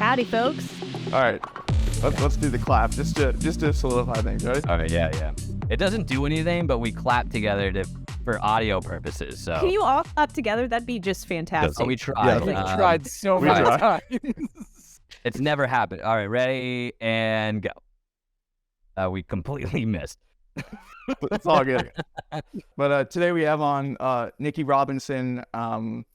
Howdy, folks. All right, let's do the clap just to solidify things, right? All right, yeah. It doesn't do anything, but we clap together for audio purposes. So Can you all clap together? That'd be just fantastic. Oh, we tried. Yeah, Um, tried so many times. It's never happened. All right, ready and go. We completely missed. It's all good. But today we have on Nikki Robinson,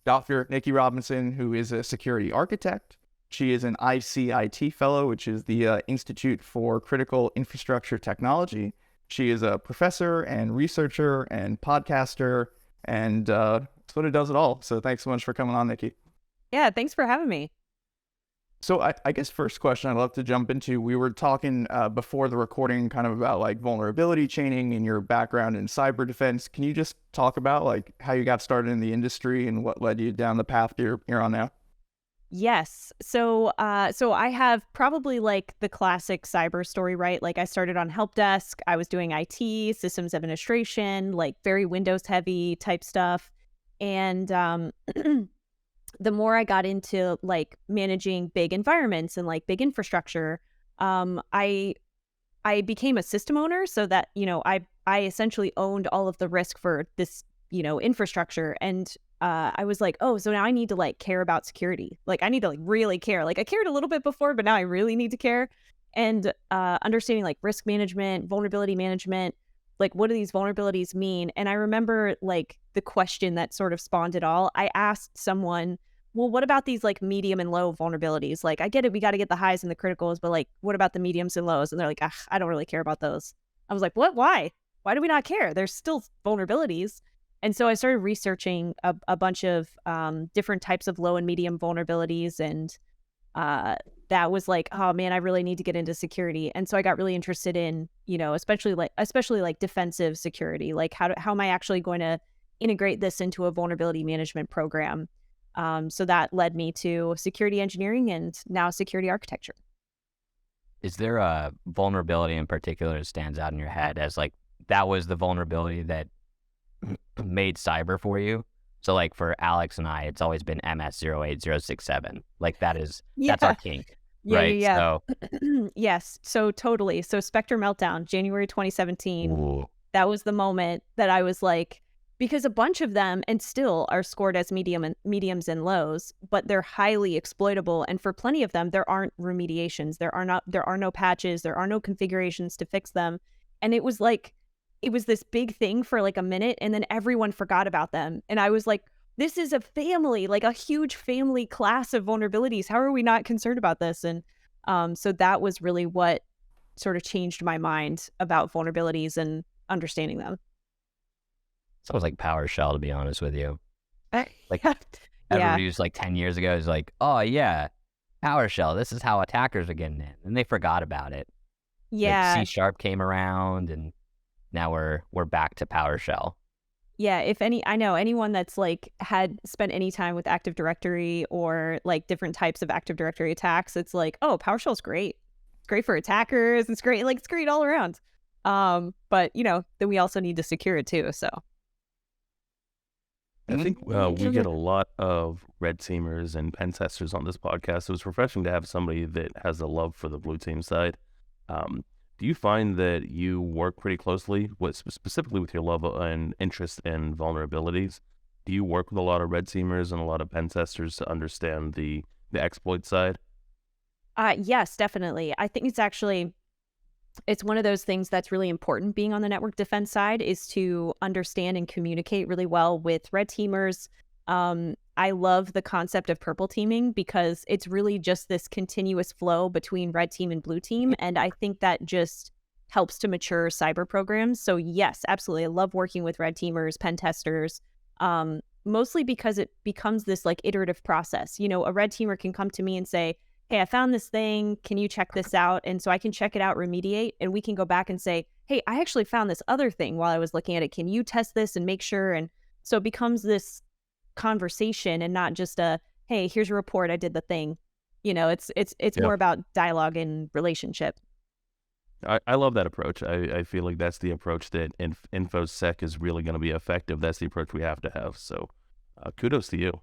Dr. Nikki Robinson, who is a security architect. She is an ICIT fellow, which is the Institute for Critical Infrastructure Technology. She is a professor and researcher and podcaster, and sort of does it all. So thanks so much for coming on, Nikki. Yeah, thanks for having me. So I guess first question I'd love to jump into, we were talking before the recording kind of about like vulnerability chaining and your background in cyber defense. Can you just talk about like how you got started in the industry and what led you down the path you're on now? Yes. So I have probably like the classic cyber story, right? Like I started on help desk. I was doing IT, systems administration, like very Windows heavy type stuff. And the more I got into like managing big environments and like big infrastructure, I became a system owner, so that, I essentially owned all of the risk for this, infrastructure. And I was like, oh, so now I need to like care about security. Like I need to like really care. Like I cared a little bit before, but now I really need to care. And understanding like risk management, vulnerability management, like what do these vulnerabilities mean? And I remember like the question that sort of spawned it all. I asked someone, well, what about these like medium and low vulnerabilities? Like I get it, we got to get the highs and the criticals, but like what about the mediums and lows? And they're like, I don't really care about those. I was like, what? Why do we not care? There's still vulnerabilities. And so I started researching a bunch of different types of low and medium vulnerabilities. And that was like, oh man, I really need to get into security. And so I got really interested in, especially like defensive security. Like how am I actually going to integrate this into a vulnerability management program? So that led me to security engineering and now security architecture. Is there a vulnerability in particular that stands out in your head as like that was the vulnerability that made cyber for you? So like for Alex and I, it's always been MS-08067. Like that's our kink. Right? Yeah. So Yes. So totally. So Spectre Meltdown, January 2017. ooh. That was the moment that I was like, because a bunch of them and still are scored as mediums and lows, but they're highly exploitable. And for plenty of them, there aren't remediations. There are no patches. There are no configurations to fix them. And it was this big thing for like a minute, and then everyone forgot about them. And I was like, this is a family, like a huge family class of vulnerabilities. How are we not concerned about this? And so that was really what sort of changed my mind about vulnerabilities and understanding them. Sounds like PowerShell, to be honest with you. Like Yeah. everybody was like 10 years ago is like, oh yeah, PowerShell, this is how attackers are getting in. And they forgot about it. Yeah. Like C# came around and now we're back to PowerShell. Yeah, I know anyone that's like had spent any time with Active Directory or like different types of Active Directory attacks, it's like, oh, PowerShell's great. It's great for attackers. It's great all around. But then we also need to secure it too. So I think we get a lot of red teamers and pen testers on this podcast. So it's refreshing to have somebody that has a love for the blue team side. Do you find that you work pretty closely specifically with your love and interest in vulnerabilities? Do you work with a lot of red teamers and a lot of pen testers to understand the exploit side? Yes, definitely. I think it's one of those things that's really important being on the network defense side is to understand and communicate really well with red teamers. I love the concept of purple teaming because it's really just this continuous flow between red team and blue team. And I think that just helps to mature cyber programs. So yes, absolutely. I love working with red teamers, pen testers, mostly because it becomes this like iterative process. A red teamer can come to me and say, hey, I found this thing. Can you check this out? And so I can check it out, remediate, and we can go back and say, hey, I actually found this other thing while I was looking at it. Can you test this and make sure? And so it becomes this conversation and not just a, hey, here's a report, I did the thing. It's more about dialogue and relationship. I love that approach. I feel like that's the approach that InfoSec is really going to be effective. That's the approach we have to have. So kudos to you.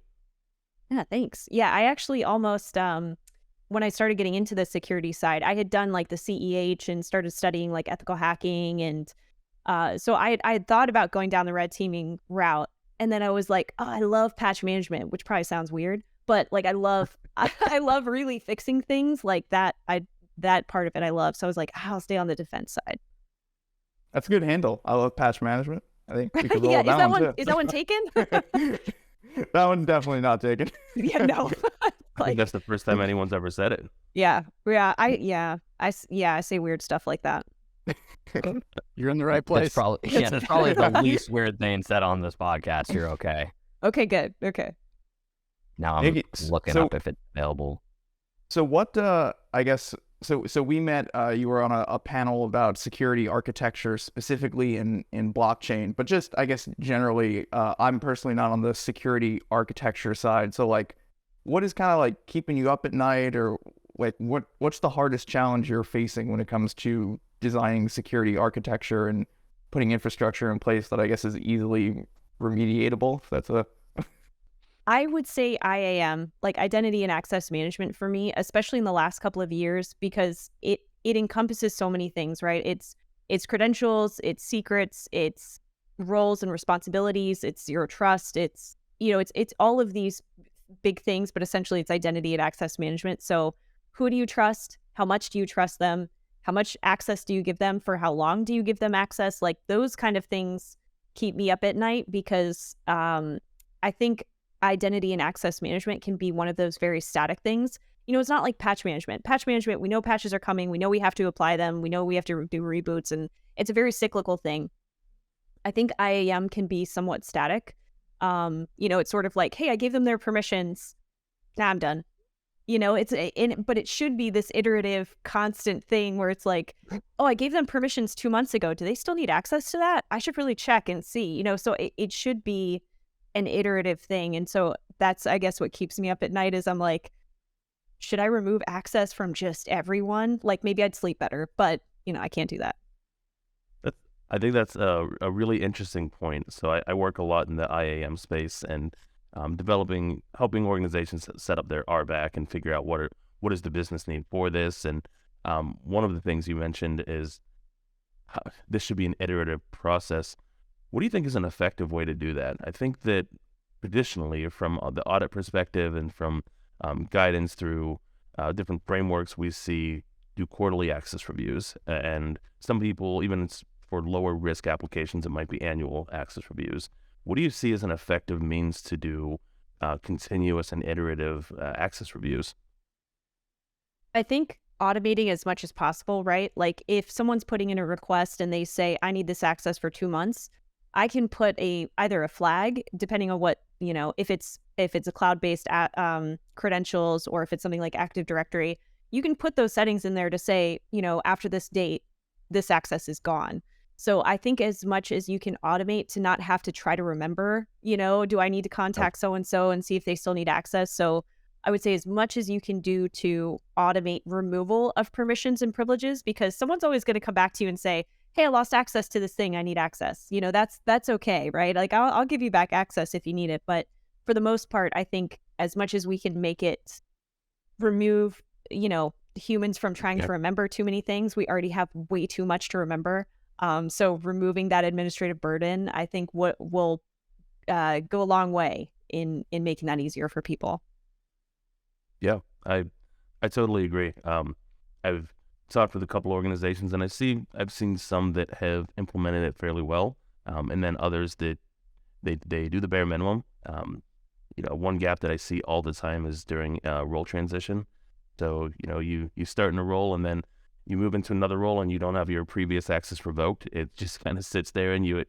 Yeah, thanks. Yeah, I actually almost when I started getting into the security side, I had done like the CEH and started studying like ethical hacking. And so I had thought about going down the red teaming route. And then I was like, oh, I love patch management, which probably sounds weird, but like I love really fixing things like that. That part of it I love. So I was like, I'll stay on the defense side. That's a good handle. I love patch management. I think we could roll Yeah, that one too. is that one taken? That one's definitely not taken. Yeah, no. I think that's the first time anyone's ever said it. I say weird stuff like that. You're in the right place. That's probably the least weird thing said on this podcast. You're okay. Okay, good. Okay. Now I'm Nikki, looking up if it's available. So what, I guess, so we met, you were on a panel about security architecture, specifically in blockchain, but just, I guess, generally, I'm personally not on the security architecture side. So like, what is kind of like keeping you up at night, or like, what's the hardest challenge you're facing when it comes to designing security architecture and putting infrastructure in place that I guess is easily remediatable? If that's a I would say IAM, like identity and access management for me, especially in the last couple of years, because it encompasses so many things, right? It's credentials, it's secrets, it's roles and responsibilities, it's zero trust, it's all of these big things, but essentially it's identity and access management. So who do you trust? How much do you trust them? How much access do you give them? For how long do you give them access? Like those kind of things keep me up at night, because I think identity and access management can be one of those very static things. It's not like patch management. Patch management, we know patches are coming. We know we have to apply them. We know we have to do reboots, and it's a very cyclical thing. I think IAM can be somewhat static. It's sort of like, hey, I gave them their permissions. Now I'm done. But it should be this iterative, constant thing where it's like, oh, I gave them permissions 2 months ago. Do they still need access to that? I should really check and see, so it should be an iterative thing. And so that's, I guess, what keeps me up at night is I'm like, should I remove access from just everyone? Like maybe I'd sleep better, but I can't do that. I think that's a really interesting point. So I work a lot in the IAM space and helping organizations set up their RBAC and figure out what is the business need for this. And one of the things you mentioned is this should be an iterative process. What do you think is an effective way to do that? I think that traditionally, from the audit perspective and from guidance through different frameworks, we do quarterly access reviews. And some people, even for lower risk applications, it might be annual access reviews. What do you see as an effective means to do continuous and iterative access reviews? I think automating as much as possible, right? Like if someone's putting in a request and they say, I need this access for 2 months, I can put either a flag, depending on what, if it's a cloud-based credentials, or if it's something like Active Directory, you can put those settings in there to say, after this date, this access is gone. So I think as much as you can automate to not have to try to remember, do I need to contact so-and-so and see if they still need access? So I would say as much as you can do to automate removal of permissions and privileges, because someone's always going to come back to you and say, hey, I lost access to this thing. I need access. That's okay, right? Like I'll give you back access if you need it. But for the most part, I think as much as we can make it remove, humans from trying to remember too many things, we already have way too much to remember. So removing that administrative burden, I think will go a long way in making that easier for people. Yeah, I totally agree. I've talked with a couple organizations, and I've seen some that have implemented it fairly well, and then others that they do the bare minimum. One gap that I see all the time is during role transition. So you start in a role and then you move into another role and you don't have your previous access revoked. It just kind of sits there, and you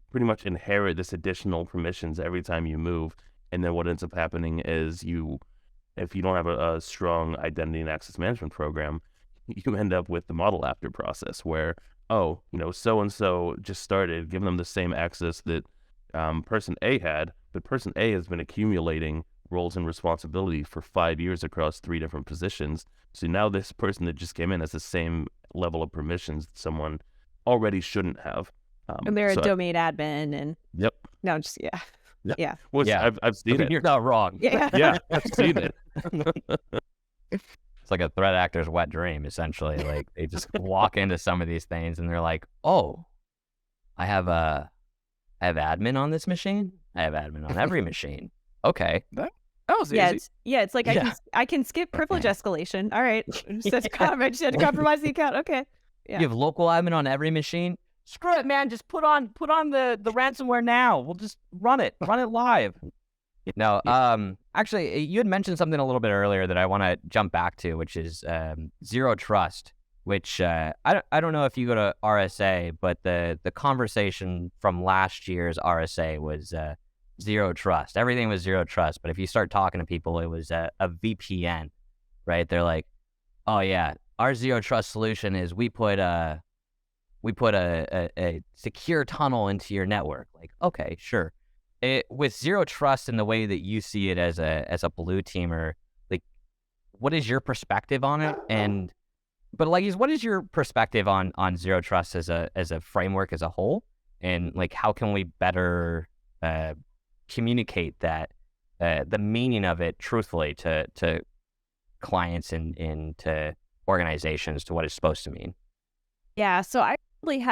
pretty much inherit this additional permissions every time you move. And then what ends up happening is if you don't have a strong identity and access management program, you end up with the model after process where, so-and-so just started, give them the same access that person A had, but person A has been accumulating roles and responsibility for 5 years across 3 different positions. So now this person that just came in has the same level of permissions that someone already shouldn't have. And they're a domain admin and... Yep. No, just, yeah. Yeah. Well, yeah. I've seen it. You're not wrong. Yeah. Yeah, I've seen it. It's like a threat actor's wet dream, essentially. Like they just walk into some of these things and they're like, oh, I have admin on this machine. I have admin on every machine. Okay. That was Yeah, easy. it's like I can skip privilege escalation. All right, just had to compromise the account. Okay, yeah. You have local admin on every machine. Screw it, man. Just put on the ransomware now. We'll just run it live. No, actually, you had mentioned something a little bit earlier that I want to jump back to, which is zero trust. Which I don't know if you go to RSA, but the conversation from last year's RSA was zero trust. Everything was zero trust. But if you start talking to people, it was a VPN, right? They're like, oh yeah, our zero trust solution is we put a secure tunnel into your network. Like, okay, sure. With zero trust in the way that you see it as a blue teamer, like, what is your perspective on it? But like, what is your perspective on zero trust as a framework as a whole? And like, how can we better communicate that the meaning of it truthfully to clients and to organizations to what it's supposed to mean? Yeah, so I really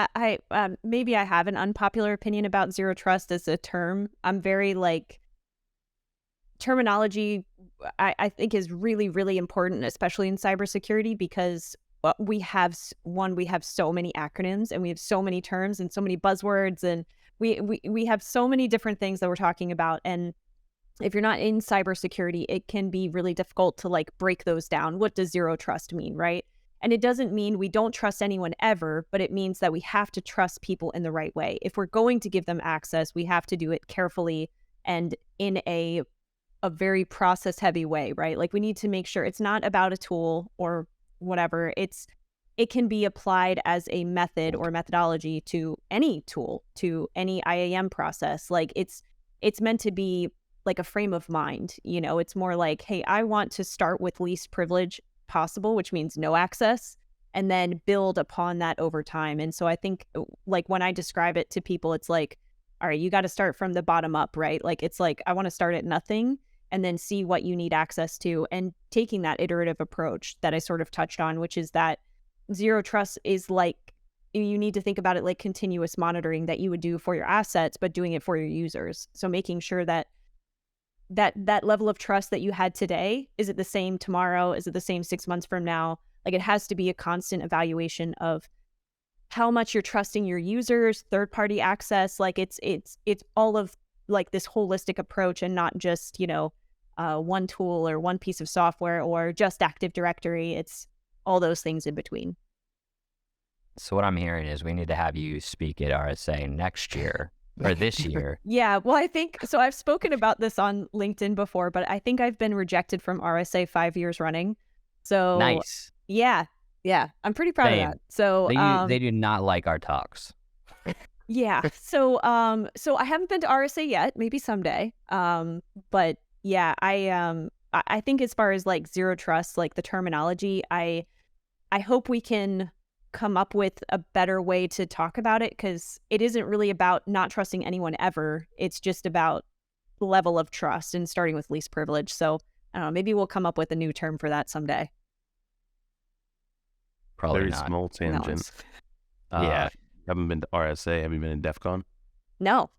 maybe I have an unpopular opinion about zero trust as a term. I'm very like, terminology I think is really, really important, especially in cybersecurity, because we have so many acronyms and we have so many terms and so many buzzwords, and we have so many different things that we're talking about. And if you're not in cybersecurity, it can be really difficult to like break those down. What does zero trust mean, right? And it doesn't mean we don't trust anyone ever, but it means that we have to trust people in the right way. If we're going to give them access, we have to do it carefully and in a very process heavy way, right? Like, we need to make sure it's not about a tool or whatever. It can be applied as a method or methodology to any tool, to any IAM process. Like, it's meant to be like a frame of mind. You know, it's more like, hey, I want to start with least privilege possible, which means no access, and then build upon that over time. And so I think, like, when I describe it to people, it's like, all right, you got to start from the bottom up, right? Like, it's like, I want to start at nothing and then see what you need access to, and taking that iterative approach that I sort of touched on, which is that zero trust is like, you need to think about it like continuous monitoring that you would do for your assets, but doing it for your users. So making sure that level of trust that you had today, is it the same tomorrow? Is it the same 6 months from now? Like, it has to be a constant evaluation of how much you're trusting your users, third-party access. Like, it's all of like this holistic approach, and not just, you know, one tool or one piece of software or just Active Directory. It's all those things in between. So what I'm hearing is we need to have you speak at RSA next year or this year. Yeah, well, I think so. I've spoken about this on LinkedIn before, but I think I've been rejected from RSA 5 years running. So Nice. Yeah, I'm pretty proud of that. So they do not like our talks. Yeah. So I haven't been to RSA yet, maybe someday. But yeah, I think as far as like zero trust, like the terminology, I hope we can come up with a better way to talk about it, because it isn't really about not trusting anyone ever. It's just about the level of trust and starting with least privilege. So I don't know, maybe we'll come up with a new term for that someday. Probably Very not. small tangent. Yeah. Haven't been to RSA. Have you been in DEF CON? No.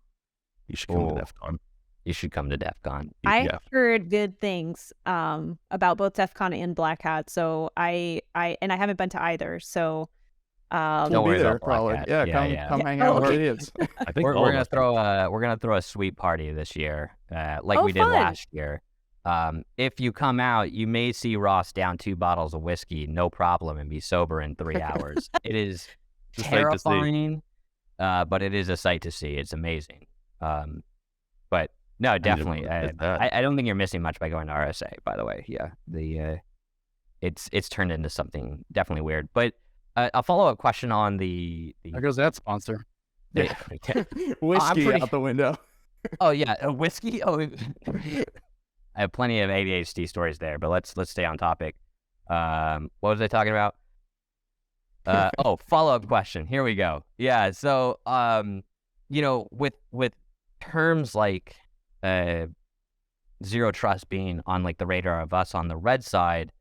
You should come to Oh. DEF CON. You should come to DEF CON. I Yeah. heard good things about both DEF CON and Black Hat. So I haven't been to either. So Don't We'll worry be there about Black probably. Hat. Yeah, Yeah, come yeah. hang Oh, out with okay. idiots. I think We're all of gonna us throw a sweet party this year, like Oh, we did fun. last year. If you come out, you may see Ross down 2 bottles of whiskey, no problem, and be sober in 3 hours. It is It's a sight to see. terrifying, but it is a sight to see. It's amazing. But no, definitely. admit that. I don't think you're missing much by going to RSA. By the way, yeah, it's turned into something definitely weird. But a follow-up question on the There goes that sponsor. Whiskey pretty- out the window. Oh yeah, a whiskey. Oh, I have plenty of ADHD stories there, but let's stay on topic. What was I talking about? Follow-up question. Here we go. Yeah. So, with terms like zero trust being on like the radar of us on the red side,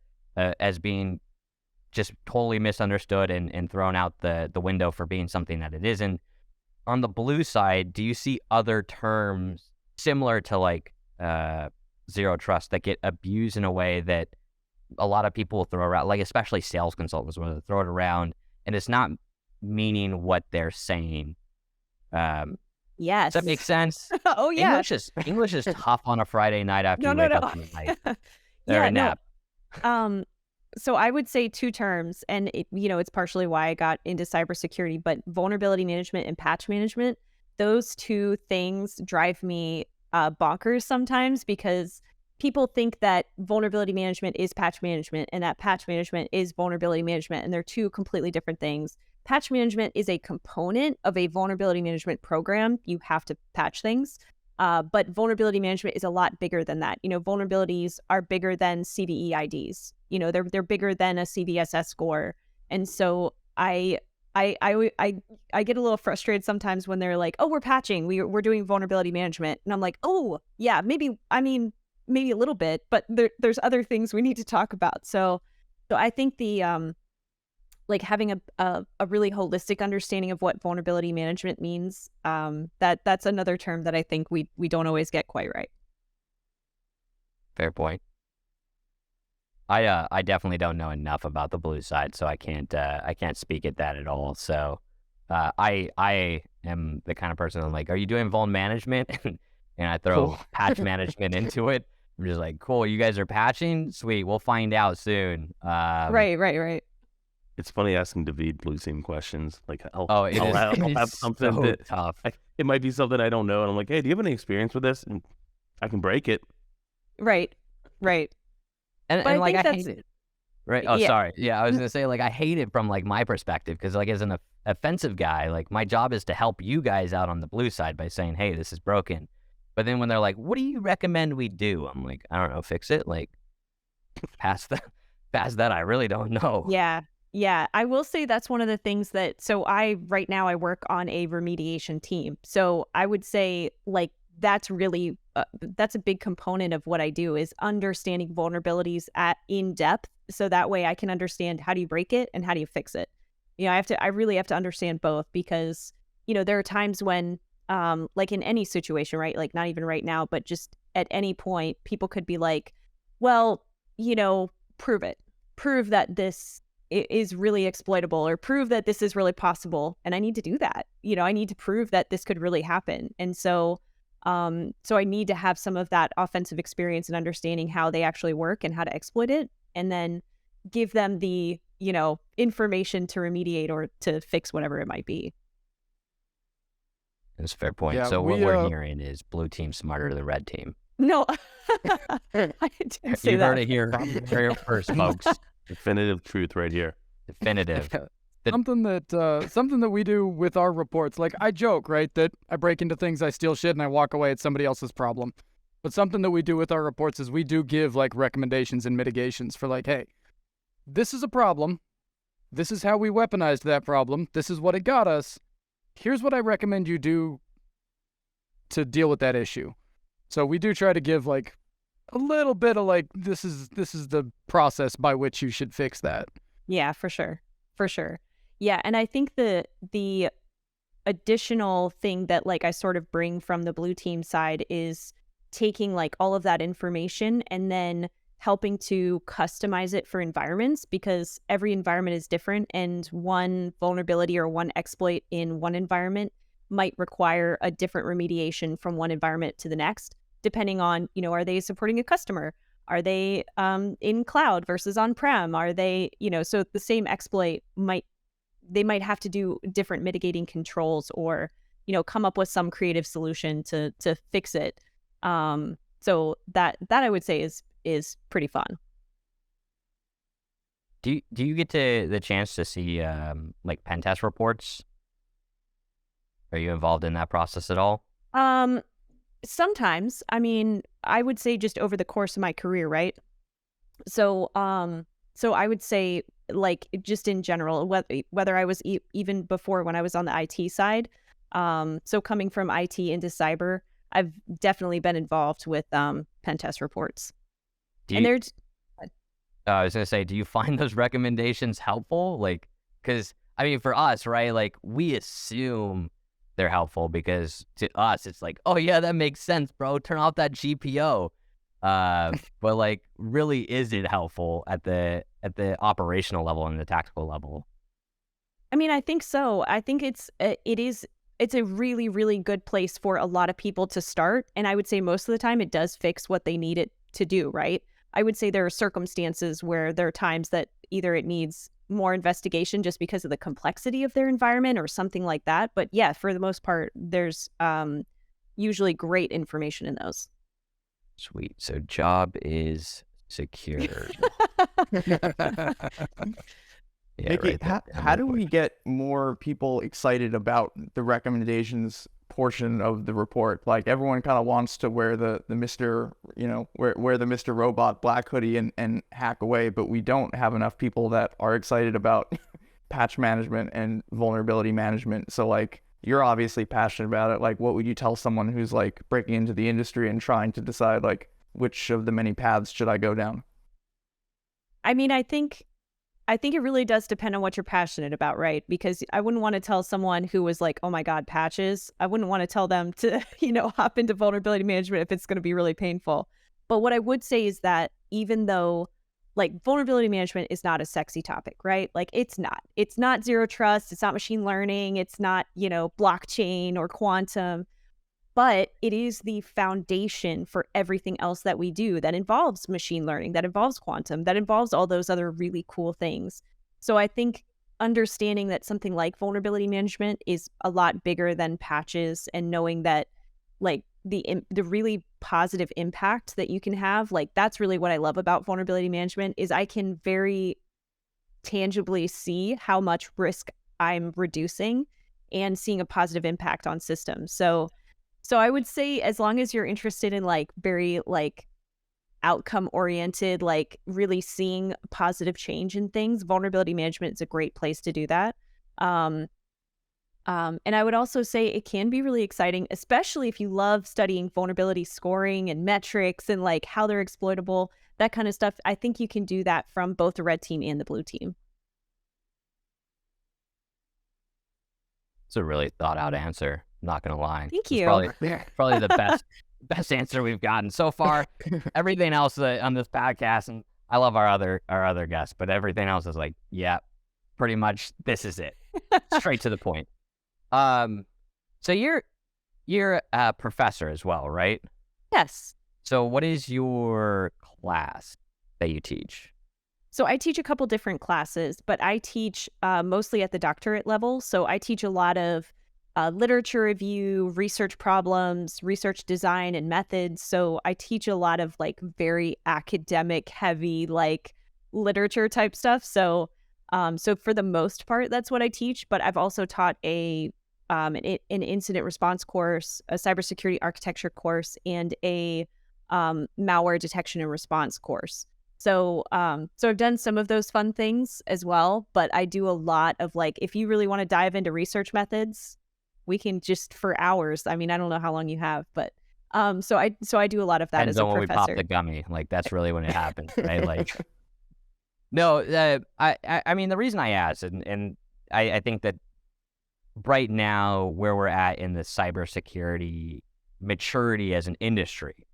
as being just totally misunderstood and thrown out the window for being something that it isn't. On the blue side, do you see other terms similar to like zero trust that get abused in a way that a lot of people will throw around, like especially sales consultants, where they throw it around and it's not meaning what they're saying? Yes. Does that make sense? Oh yeah. English is tough on a Friday night after you wake up from the night or Yeah, a nap. So I would say two terms, and it's partially why I got into cybersecurity, but vulnerability management and patch management, those two things drive me bonkers sometimes, because people think that vulnerability management is patch management and that patch management is vulnerability management, and they're two completely different things. Patch management is a component of a vulnerability management program. You have to patch things. But vulnerability management is a lot bigger than that. Vulnerabilities are bigger than CVE IDs. They're bigger than a CVSS score. And so I get a little frustrated sometimes when they're like, "Oh, we're patching. We're doing vulnerability management," and I'm like, "Oh, yeah, maybe a little bit, but there's other things we need to talk about." So I think the like having a really holistic understanding of what vulnerability management means, that's another term that I think we don't always get quite right. Fair point. I definitely don't know enough about the blue side, so I can't speak at that at all. So I am the kind of person I'm like, "Are you doing vuln management?" and I throw patch management into it. I'm just like, "Cool, you guys are patching? Sweet, we'll find out soon." Right. It's funny asking David blue team questions. Like, I'll It's have something so that tough. it might be something I don't know, and I'm like, "Hey, do you have any experience with this?" And I can break it. Right. And But like, think I hate it. Right. Oh, Yeah. sorry. Yeah, I was gonna say, like, I hate it from like my perspective, because like as an offensive guy, like my job is to help you guys out on the blue side by saying, "Hey, this is broken." But then when they're like, "What do you recommend we do?" I'm like, "I don't know, fix it." Like, past that, I really don't know. Yeah. I will say that's one of the things that, so right now I work on a remediation team. So I would say like that's really, that's a big component of what I do, is understanding vulnerabilities in depth. So that way I can understand, how do you break it and how do you fix it? I really have to understand both, because, there are times when, like in any situation, right? Like not even right now, but just at any point, people could be like, "Well, prove that this is really exploitable, or prove that this is really possible." And I need to do that. I need to prove that this could really happen. And so I need to have some of that offensive experience and understanding how they actually work and how to exploit it, and then give them the, information to remediate or to fix whatever it might be. That's a fair point. Yeah, so what we're hearing is blue team smarter than red team. No, I didn't say You that. heard it here first, folks. Definitive truth right here. Definitive. Something that we do with our reports, like I joke, right, that I break into things, I steal shit, and I walk away. It's somebody else's problem. But something that we do with our reports is we do give like recommendations and mitigations for like, "Hey, this is a problem. This is how we weaponized that problem. This is what it got us. Here's what I recommend you do to deal with that issue." So we do try to give like a little bit of like, this is the process by which you should fix that. Yeah, for sure. Yeah, and I think the additional thing that like I sort of bring from the blue team side is taking like all of that information and then helping to customize it for environments, because every environment is different, and one vulnerability or one exploit in one environment might require a different remediation from one environment to the next, depending on, are they supporting a customer? Are they in cloud versus on-prem? Are they, so the same exploit might have to do different mitigating controls, or, come up with some creative solution to fix it. So that I would say is pretty fun. Do you get the chance to see like pen test reports? Are you involved in that process at all? Sometimes. I mean, I would say just over the course of my career, right? So I would say like just in general, whether I was even before when I was on the IT side. So coming from IT into cyber, I've definitely been involved with pen test reports. I was gonna say, do you find those recommendations helpful? Like, because I mean, for us, right? Like, we assume they're helpful because to us, it's like, oh yeah, that makes sense, bro. Turn off that GPO. But like, really, is it helpful at the operational level and the tactical level? I mean, I think so. I think it's a really, really good place for a lot of people to start. And I would say most of the time it does fix what they need it to do, right? I would say there are circumstances where there are times that either it needs more investigation just because of the complexity of their environment or something like that. But yeah, for the most part, there's usually great information in those. Sweet. So job is secured. Yeah, Nikki, right. how do we get more people excited about the recommendations portion of the report? Like, everyone kind of wants to wear the Mr. Wear the Mr. Robot black hoodie and hack away, but we don't have enough people that are excited about patch management and vulnerability management. So like, you're obviously passionate about it. Like, what would you tell someone who's like breaking into the industry and trying to decide like which of the many paths should I go down? I mean, I think it really does depend on what you're passionate about, right? Because I wouldn't want to tell someone who was like, oh my God, patches. I wouldn't want to tell them to, hop into vulnerability management if it's going to be really painful. But what I would say is that even though like vulnerability management is not a sexy topic, right? Like, it's not zero trust. It's not machine learning. It's not, blockchain or quantum. But it is the foundation for everything else that we do that involves machine learning, that involves quantum, that involves all those other really cool things. So I think understanding that something like vulnerability management is a lot bigger than patches, and knowing that like the really positive impact that you can have, like, that's really what I love about vulnerability management, is I can very tangibly see how much risk I'm reducing and seeing a positive impact on systems. So I would say, as long as you're interested in like very like outcome oriented, like really seeing positive change in things, vulnerability management is a great place to do that. And I would also say it can be really exciting, especially if you love studying vulnerability scoring and metrics and like how they're exploitable, that kind of stuff. I think you can do that from both the red team and the blue team. It's a really thought out answer. I'm not gonna lie. Thank you. Probably the best answer we've gotten so far. Everything else on this podcast, and I love our other guests, but everything else is like, yeah, pretty much this is it. Straight to the point. So you're a professor as well, right? Yes. So what is your class that you teach? So I teach a couple different classes, but I teach mostly at the doctorate level. So I teach a lot of literature review, research problems, research design, and methods. So I teach a lot of like very academic heavy, like literature type stuff. So for the most part, that's what I teach. But I've also taught an incident response course, a cybersecurity architecture course, and a malware detection and response course. So I've done some of those fun things as well, but I do a lot of like, if you really want to dive into research methods, we can just for hours. I mean, I don't know how long you have, but so I do a lot of that as a when professor. We pop the gummy, like that's really when it happens, right? Like, no, I mean, the reason I asked, and I think that right now where we're at in the cybersecurity maturity as an industry,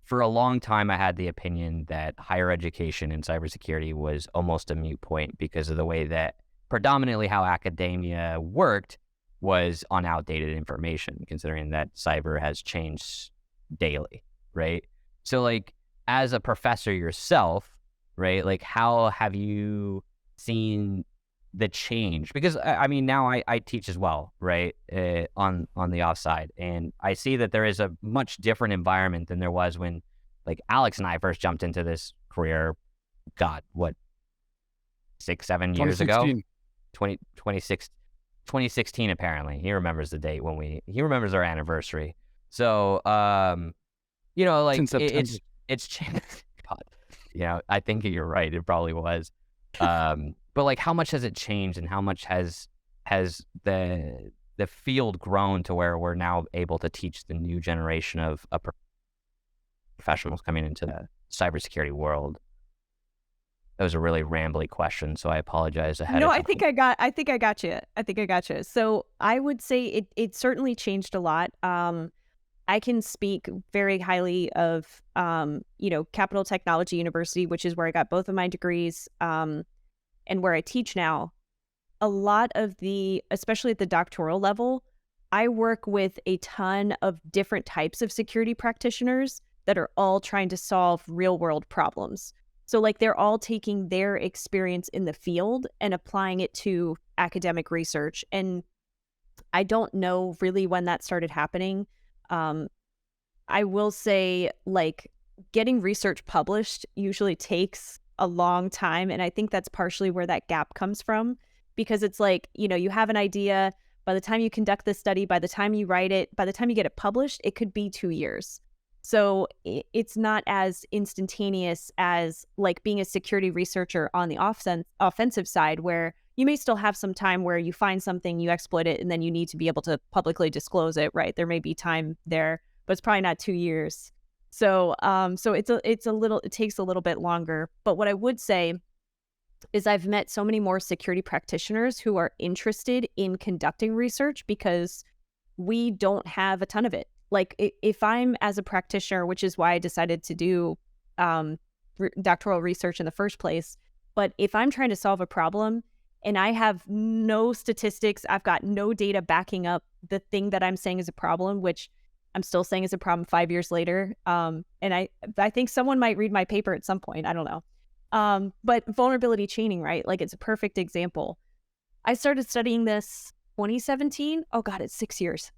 for a long time, I had the opinion that higher education in cybersecurity was almost a moot point because of the way that predominantly how academia worked was on outdated information, considering that cyber has changed daily, right? So like, as a professor yourself, right, like how have you seen the change? Because I mean, now I teach as well, right, on the offside, and I see that there is a much different environment than there was when like Alex and I first jumped into this career, God, what, 6-7 years ago? 2016 apparently. He remembers the date he remembers our anniversary. So like it's changed. God, I think you're right, it probably was. But like, how much has it changed, and how much has the field grown to where we're now able to teach the new generation of professionals coming into the cybersecurity world? That was a really rambly question, so I apologize ahead No, of I time. think I got you. So I would say it certainly changed a lot. I can speak very highly of, Capital Technology University, which is where I got both of my degrees, and where I teach now. A lot of especially at the doctoral level, I work with a ton of different types of security practitioners that are all trying to solve real world problems. So like they're all taking their experience in the field and applying it to academic research. And I don't know really when that started happening. I will say, like, getting research published usually takes a long time. And I think that's partially where that gap comes from, because it's like, you have an idea. By the time you conduct the study, by the time you write it, by the time you get it published, it could be 2 years. So it's not as instantaneous as like being a security researcher on the offensive side, where you may still have some time where you find something, you exploit it, and then you need to be able to publicly disclose it, right? There may be time there, but it's probably not 2 years. So it takes a little bit longer. But what I would say is I've met so many more security practitioners who are interested in conducting research because we don't have a ton of it. Like if I'm as a practitioner, which is why I decided to do doctoral research in the first place, but if I'm trying to solve a problem and I have no statistics, I've got no data backing up the thing that I'm saying is a problem, which I'm still saying is a problem 5 years later. And I think someone might read my paper at some point. I don't know. But vulnerability chaining, right? Like it's a perfect example. I started studying this 2017. Oh God, it's 6 years.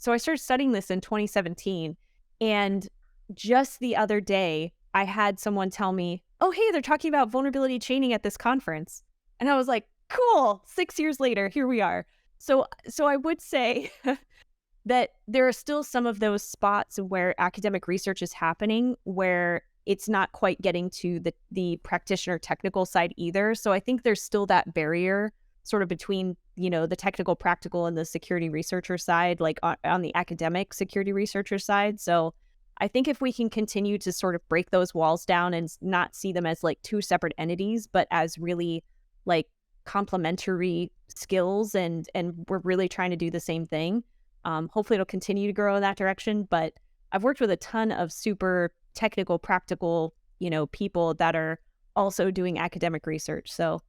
So I started studying this in 2017, and just the other day, I had someone tell me, "Oh, hey, they're talking about vulnerability chaining at this conference," and I was like, "Cool!" 6 years later, here we are. So I would say that there are still some of those spots where academic research is happening where it's not quite getting to the practitioner technical side either. So I think there's still that barrier sort of between, the technical practical and the security researcher side, like on the academic security researcher side. So I think if we can continue to sort of break those walls down and not see them as like two separate entities, but as really like complementary skills, and we're really trying to do the same thing, hopefully it'll continue to grow in that direction. But I've worked with a ton of super technical, practical, people that are also doing academic research. So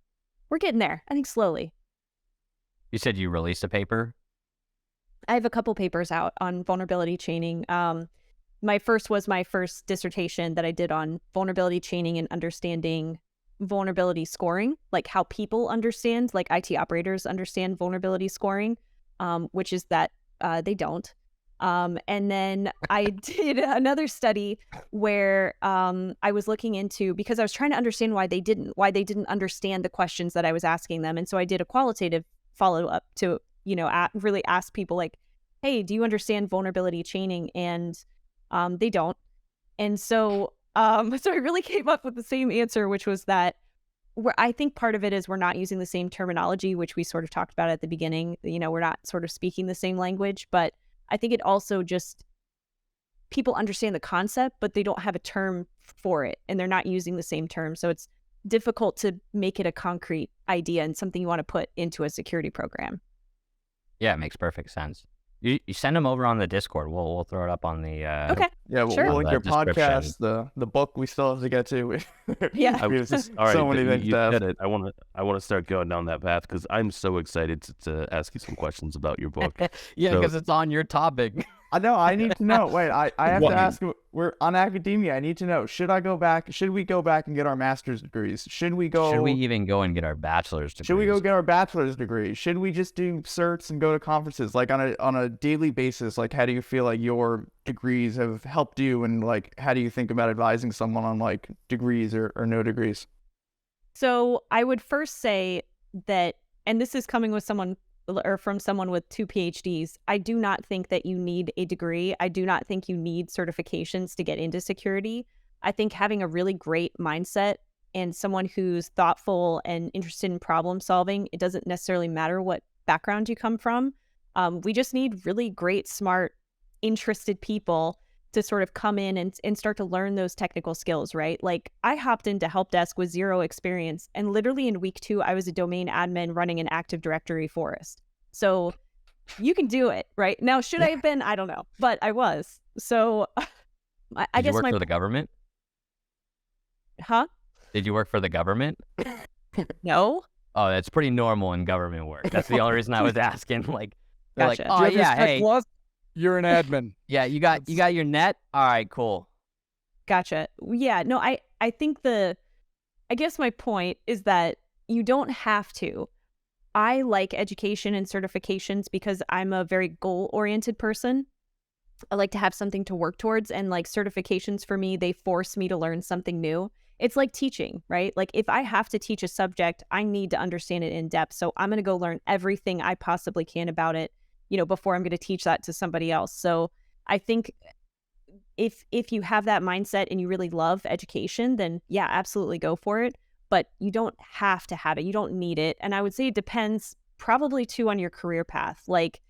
we're getting there, I think, slowly. You said you released a paper? I have a couple papers out on vulnerability chaining. My first was my first dissertation that I did on vulnerability chaining and understanding vulnerability scoring, like how people understand, like IT operators understand vulnerability scoring, which is that they don't. And then I did another study where I was looking into, because I was trying to understand why they didn't understand the questions that I was asking them. And so I did a qualitative follow-up to, really ask people like, hey, do you understand vulnerability chaining? And they don't. And so so I really came up with the same answer, which was that I think part of it is we're not using the same terminology, which we sort of talked about at the beginning. We're not sort of speaking the same language, but I think it also just, people understand the concept, but they don't have a term for it, and they're not using the same term. So it's difficult to make it a concrete idea and something you want to put into a security program. Yeah, it makes perfect sense. You send them over on the Discord. We'll throw it up on the Okay. Yeah, Sure. we'll link your description. podcast, the book we still have to get to. Yeah. I mean, it's just All right, so many things you to ask. said it. I want to start going down that path because I'm so excited to ask you some questions about your book. Yeah, So- because it's on your topic. I know. I need to know. Wait, I have What? to ask. We're on academia. I need to know. Should we go back and get our master's degrees? Should we even go and get our bachelor's degrees? Should we go get our bachelor's degree? Should we just do certs and go to conferences like on a daily basis? Like, how do you feel like your degrees have helped you, and like, how do you think about advising someone on like degrees or no degrees? So I would first say that, and this is coming with from someone with 2 PhDs, I do not think that you need a degree. I do not think you need certifications to get into security. I think having a really great mindset and someone who's thoughtful and interested in problem solving, it doesn't necessarily matter what background you come from. We just need really great, smart, interested people to sort of come in and start to learn those technical skills, right? Like I hopped into help desk with zero experience, and literally in week 2, I was a domain admin running an Active Directory forest. So you can do it, right? Now, should I have been? I don't know, but I was. So I Did guess you work for the government? Huh? Did you work for the government? No. Oh, that's pretty normal in government work. That's the only reason I was asking. Like, they're Gotcha. like, Do oh you have your yeah, Spec hey, Plus? You're an admin. yeah, you got your net. All right, cool. Gotcha. Yeah, no, I think I guess my point is that you don't have to. I like education and certifications because I'm a very goal-oriented person. I like to have something to work towards, and like certifications for me, they force me to learn something new. It's like teaching, right? Like if I have to teach a subject, I need to understand it in depth. So I'm going to go learn everything I possibly can about it, before I'm going to teach that to somebody else. So I think if you have that mindset and you really love education, then yeah, absolutely go for it. But you don't have to have it. You don't need it. And I would say it depends probably too on your career path. Like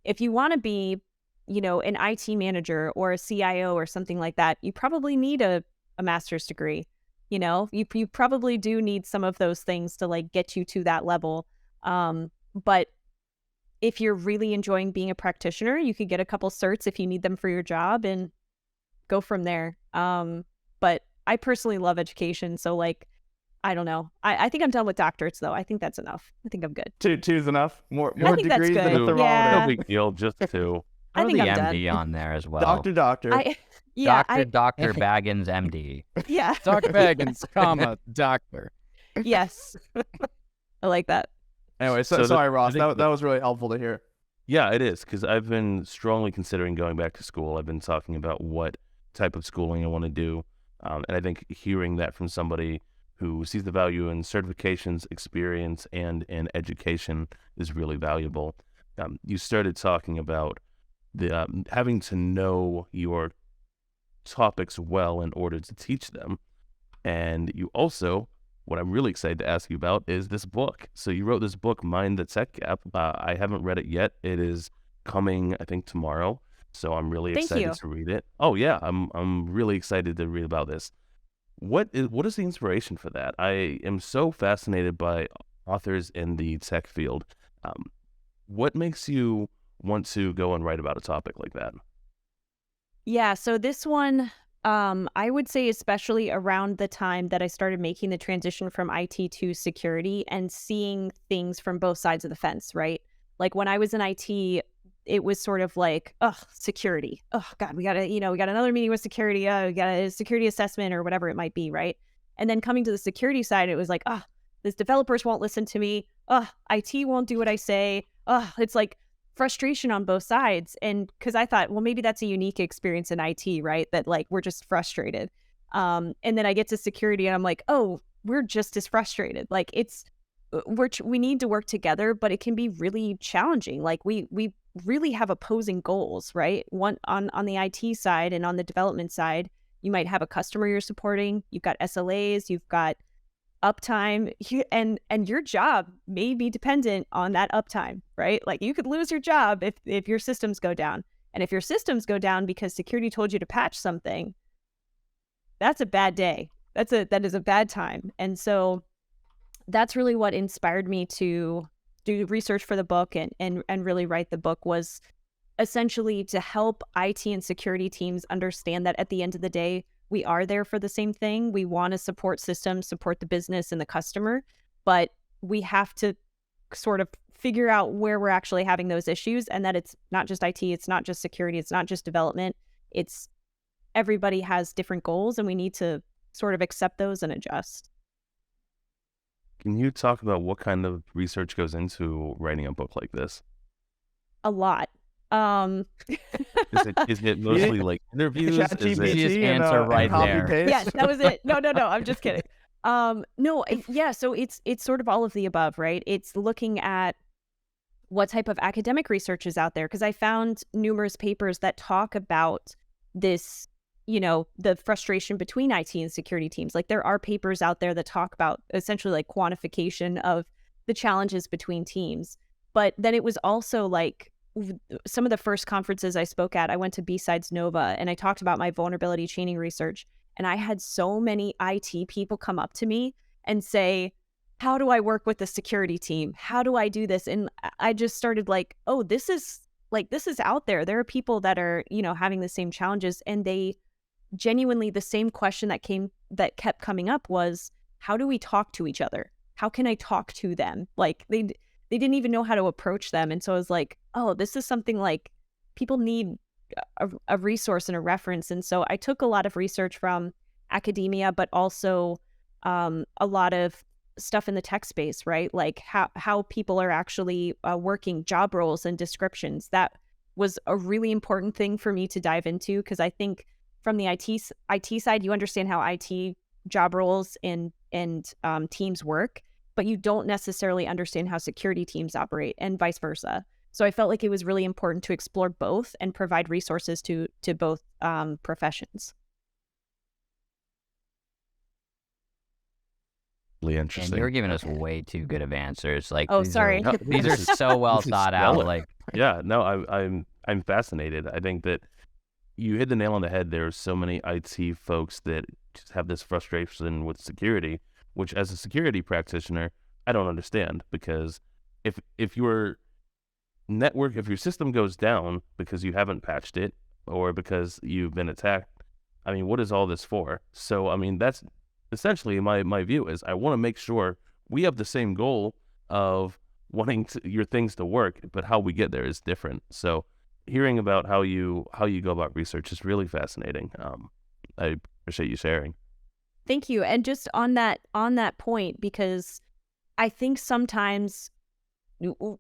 if you want to be, an IT manager or a CIO or something like that, you probably need a master's degree. You probably do need some of those things to like get you to that level. But if you're really enjoying being a practitioner, you could get a couple certs if you need them for your job and go from there. But I personally love education. So like, I don't know. I think I'm done with doctorates though. I think that's enough. I think I'm good. Two's enough. More I think that's degrees than good. a thermometer. Yeah. No big deal, just 2. I think Throw the I'm MD done. on there as well. Doctor. Dr. Baggins, MD. Yeah. Dr. Baggins, comma, doctor. Yes. I like that. Anyway, So sorry, I Ross. think That was really helpful to hear. Yeah, it is, because I've been strongly considering going back to school. I've been talking about what type of schooling I want to do. And I think hearing that from somebody who sees the value in certifications, experience, and in education is really valuable. You started talking about the having to know your topics well in order to teach them. And you also, what I'm really excited to ask you about is this book. So you wrote this book, Mind the Tech Gap. I haven't read it yet. It is coming, I think, tomorrow. So I'm really Thank excited you. to read it. Oh yeah, I'm really excited to read about this. What is the inspiration for that? I am so fascinated by authors in the tech field. What makes you want to go and write about a topic like that? Yeah. So this one, I would say especially around the time that I started making the transition from IT to security and seeing things from both sides of the fence, right? Like when I was in IT, it was sort of like, security. Oh God, we got another meeting with security. We got a security assessment or whatever it might be, right? And then coming to the security side, it was like, these developers won't listen to me. IT won't do what I say. It's like frustration on both sides. And because I thought, well, maybe that's a unique experience in IT, right? That like, we're just frustrated. And then I get to security and I'm like, oh, we're just as frustrated. Like we need to work together, but it can be really challenging. Like we really have opposing goals, right? One on the IT side and on the development side, you might have a customer you're supporting. You've got SLAs, you've got uptime, and your job may be dependent on that uptime, right? Like you could lose your job if your systems go down. And if your systems go down because security told you to patch something, that's a bad day. That is a bad time. And so that's really what inspired me to do research for the book and really write the book, was essentially to help IT and security teams understand that at the end of the day, we are there for the same thing. We want to support systems, support the business and the customer, but we have to sort of figure out where we're actually having those issues, and that it's not just IT, it's not just security, it's not just development. It's everybody has different goals and we need to sort of accept those and adjust. Can you talk about what kind of research goes into writing a book like this? A lot. Is it mostly like interviews? ChatGPT Is it Just and, answer and right copy there. paste? Yes, that was it. No, I'm just kidding. So it's sort of all of the above, right? It's looking at what type of academic research is out there, because I found numerous papers that talk about this, the frustration between IT and security teams. Like there are papers out there that talk about essentially like quantification of the challenges between teams. But then it was also like some of the first conferences I spoke at, I went to B-Sides Nova and I talked about my vulnerability chaining research. And I had so many IT people come up to me and say, how do I work with the security team? How do I do this? And I just started like, oh, this is out there. There are people that are, having the same challenges, and they genuinely, the same question that kept coming up was, how do we talk to each other? How can I talk to them? Like they didn't even know how to approach them. And so I was like, oh, this is something like people need a resource and a reference. And so I took a lot of research from academia, but also a lot of stuff in the tech space, right? Like how people are actually working job roles and descriptions. That was a really important thing for me to dive into, because I think from the IT side, you understand how IT job roles and teams work, but you don't necessarily understand how security teams operate, and vice versa. So I felt like it was really important to explore both and provide resources to both professions. Really interesting. And you're giving us way too good of answers. Like, Oh, sorry. These are so well thought out. stellar. Like, Yeah, no, I'm fascinated. I think that you hit the nail on the head. There are so many IT folks that just have this frustration with security, which as a security practitioner, I don't understand, because if your system goes down because you haven't patched it or because you've been attacked, I mean, what is all this for? So, I mean, that's essentially my view is I want to make sure we have the same goal of wanting your things to work, but how we get there is different. So hearing about how you go about research is really fascinating. I appreciate you sharing. Thank you. And just on that point, because I think sometimes,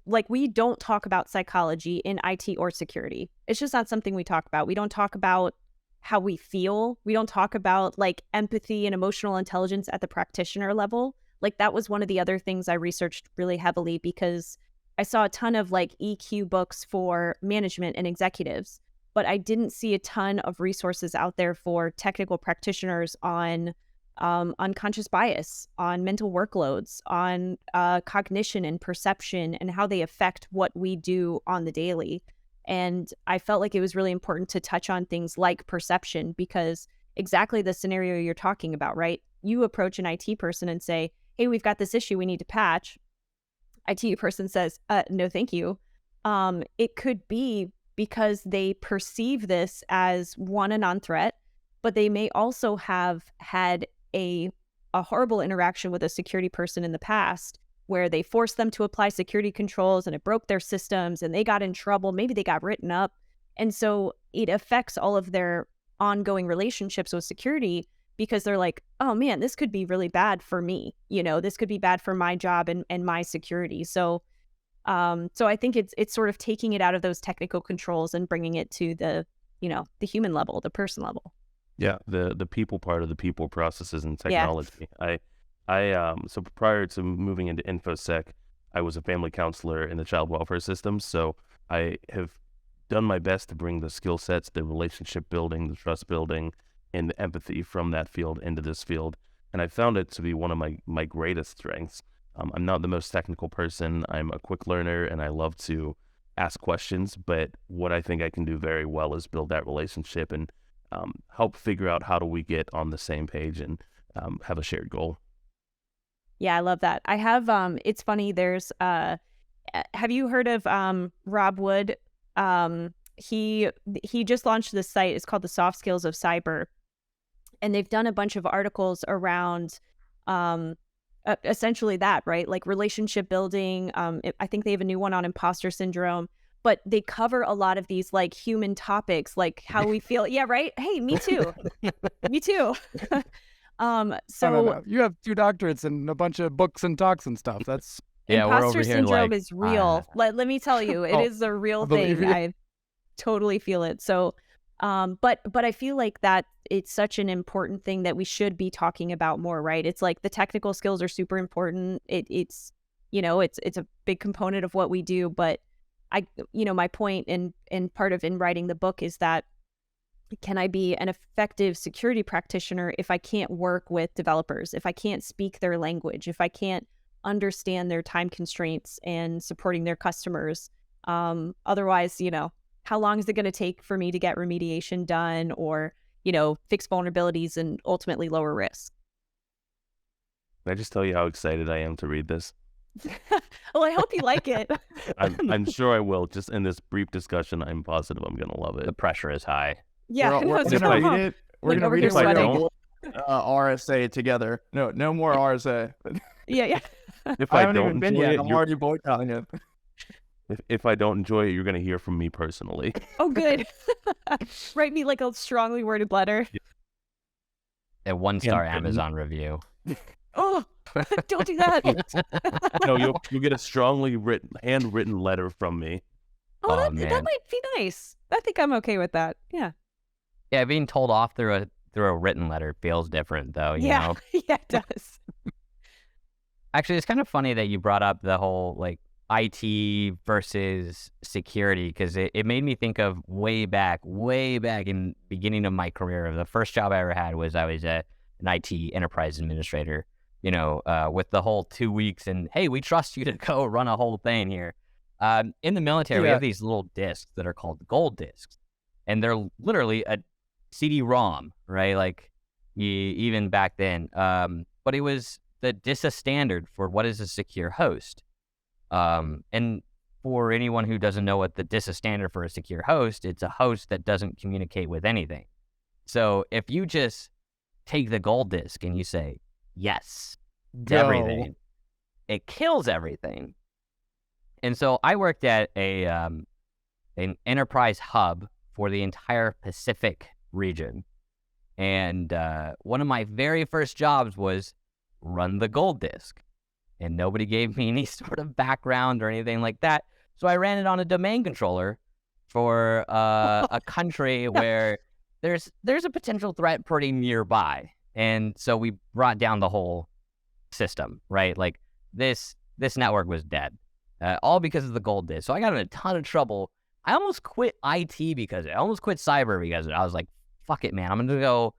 like, we don't talk about psychology in IT or security. It's just not something we talk about. We don't talk about how we feel. We don't talk about like empathy and emotional intelligence at the practitioner level. Like, that was one of the other things I researched really heavily, because I saw a ton of like EQ books for management and executives, but I didn't see a ton of resources out there for technical practitioners on unconscious bias, on mental workloads, on cognition and perception, and how they affect what we do on the daily. And I felt like it was really important to touch on things like perception, because exactly the scenario you're talking about, right? You approach an IT person and say, hey, we've got this issue we need to patch. IT person says, no, thank you. It could be because they perceive this as, one, a non-threat, but they may also have had a horrible interaction with a security person in the past, where they forced them to apply security controls and it broke their systems and they got in trouble. Maybe they got written up. And so it affects all of their ongoing relationships with security, because they're like, oh man, this could be really bad for me. This could be bad for my job and my security. So I think it's sort of taking it out of those technical controls and bringing it to the human level, the person level. Yeah, the people part of the people processes and technology. Yeah. So prior to moving into InfoSec, I was a family counselor in the child welfare system. So I have done my best to bring the skill sets, the relationship building, the trust building, and the empathy from that field into this field. And I found it to be one of my greatest strengths. I'm not the most technical person. I'm a quick learner and I love to ask questions. But what I think I can do very well is build that relationship and help figure out how do we get on the same page and have a shared goal. Yeah, I love that. I have, it's funny, there's, have you heard of Rob Wood? He just launched this site. It's called The Soft Skills of Cyber. And they've done a bunch of articles around essentially that, right? Like relationship building. I think they have a new one on imposter syndrome. But they cover a lot of these like human topics, like how we feel. Yeah, right? Hey, me too. Me too. So you have 2 doctorates and a bunch of books and talks and stuff. That's imposter syndrome is real. Let me tell you, it is a real thing. I totally feel it. So, but I feel like that it's such an important thing that we should be talking about more, right? It's like the technical skills are super important. It's a big component of what we do. But my point and part of in writing the book is that, can I be an effective security practitioner if I can't work with developers, if I can't speak their language, if I can't understand their time constraints and supporting their customers? Otherwise, how long is it going to take for me to get remediation done or, fix vulnerabilities and ultimately lower risk? Can I just tell you how excited I am to read this? Well, I hope you like it. I'm sure I will. Just in this brief discussion, I'm positive I'm gonna love The it. pressure is high. Yeah, We're it's gonna read it. We're Like gonna over read here it. We're gonna sweating. RSA together. No more RSA. Yeah. If I I haven't don't even been enjoy yet. it, I'm already boycotting it. if I don't enjoy it, you're gonna hear from me personally. Oh, good. Write me like a strongly worded letter. A 1-star Handwritten. Amazon review. Oh, don't do that. No, you'll get a strongly handwritten letter from me. Oh, Oh, that man. might be nice. I think I'm okay with that. Yeah. Yeah, being told off through a written letter feels different, though. You Yeah. know. Yeah, it does. Actually, it's kind of funny that you brought up the whole like IT versus security because it made me think of way back in beginning of my career. The first job I ever had was I was an IT enterprise administrator. With the whole 2 weeks and hey, we trust you to go run a whole thing here. In the military, we Yeah. have these little discs that are called gold discs, and they're literally a CD-ROM, right? Like even back then. But it was the DISA standard for what is a secure host. And for anyone who doesn't know what the DISA standard for a secure host, it's a host that doesn't communicate with anything. So if you just take the gold disk and you say yes to Go. everything, it kills everything. And so I worked at an enterprise hub for the entire Pacific region. And one of my very first jobs was run the gold disk. And nobody gave me any sort of background or anything like that. So I ran it on a domain controller for a country where there's a potential threat pretty nearby. And so we brought down the whole system, right? Like this network was dead, all because of the gold disk. So I got in a ton of trouble. I almost quit IT because I almost quit cyber because I was like, fuck it, man. I'm gonna go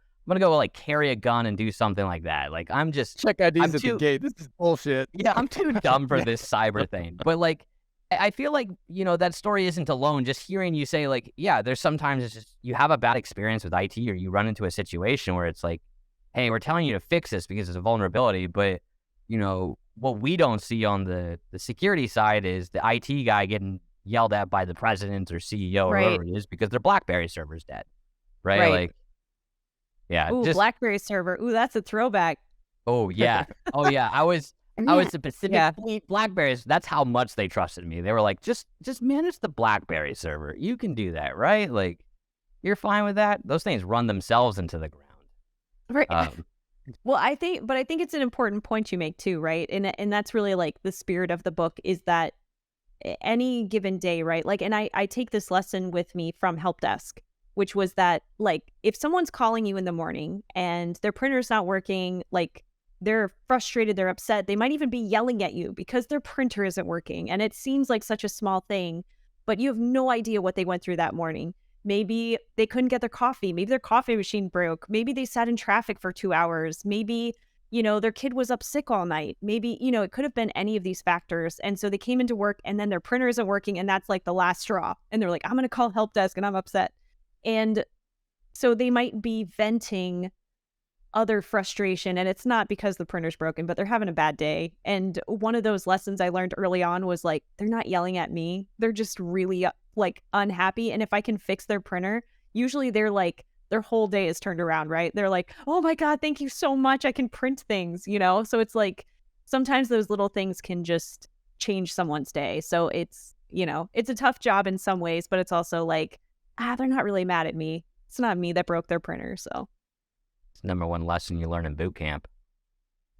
like carry a gun and do something like that. Like I'm just Check IDs I'm at too- the gate. This is bullshit. yeah, I'm too dumb for this cyber thing. But like, I feel like, that story isn't alone. Just hearing you say like, yeah, there's sometimes it's just you have a bad experience with IT or you run into a situation where it's like, hey, we're telling you to fix this because it's a vulnerability. But, what we don't see on the security side is the IT guy getting yelled at by the president or CEO or Right. whoever it is because their BlackBerry server's dead. Right? Right. Like, yeah. Ooh, just, BlackBerry server. Ooh, that's a throwback. oh, yeah. Oh, yeah. I was the Pacific Yeah. Fleet BlackBerries. That's how much they trusted me. They were like, just manage the BlackBerry server. You can do that, right? Like, you're fine with that? Those things run themselves into the ground. Right. Um, Well, I think it's an important point you make too, right? And that's really like the spirit of the book is that any given day, right? Like, and I take this lesson with me from Help Desk, which was that like if someone's calling you in the morning and their printer's not working, like they're frustrated, they're upset, they might even be yelling at you because their printer isn't working. And it seems like such a small thing, but you have no idea what they went through that morning. Maybe they couldn't get their coffee. Maybe their coffee machine broke. Maybe they sat in traffic for 2 hours. Maybe, their kid was up sick all night. Maybe, it could have been any of these factors. And so they came into work and then their printer isn't working and that's like the last straw. And they're like, I'm going to call Help Desk and I'm upset. And so they might be venting other frustration and it's not because the printer's broken, but they're having a bad day. And one of those lessons I learned early on was like, they're not yelling at me. They're just really like unhappy. And if I can fix their printer, usually they're like, their whole day is turned around, right? They're like, oh my God, thank you so much. I can print things, So it's like, sometimes those little things can just change someone's day. So it's, it's a tough job in some ways, but it's also like, they're not really mad at me. It's not me that broke their printer. So it's the number one lesson you learn in boot camp.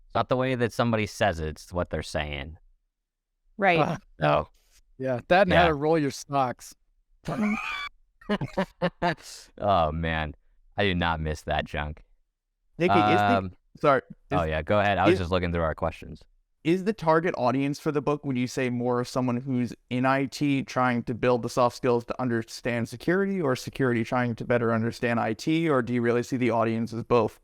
It's not the way that somebody says it, it's what they're saying. right. Oh. Yeah, that and how Yeah. to roll your socks. Oh, man. I do not miss that junk. Nikki, sorry. Oh, yeah. Go ahead. I was is- just looking through our questions. Is the target audience for the book, when you say more of someone who's in IT trying to build the soft skills to understand security, or security trying to better understand IT, or do you really see the audience as both?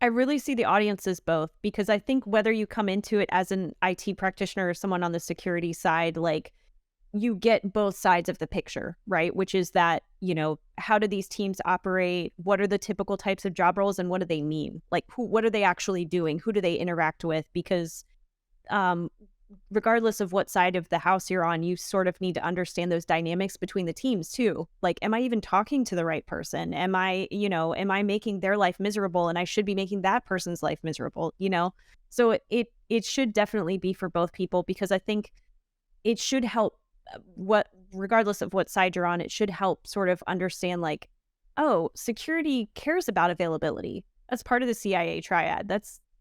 I really see the audience as both, because I think whether you come into it as an IT practitioner or someone on the security side, like you get both sides of the picture, right? Which is that, how do these teams operate? What are the typical types of job roles and what do they mean? Like, what are they actually doing? Who do they interact with? Because regardless of what side of the house you're on, you sort of need to understand those dynamics between the teams too. Like, am I even talking to the right person? Am I making their life miserable and I should be making that person's life miserable, So it should definitely be for both people, because I think it should help regardless of what side you're on, it should help sort of understand like, oh, security cares about availability. That's part of the CIA triad.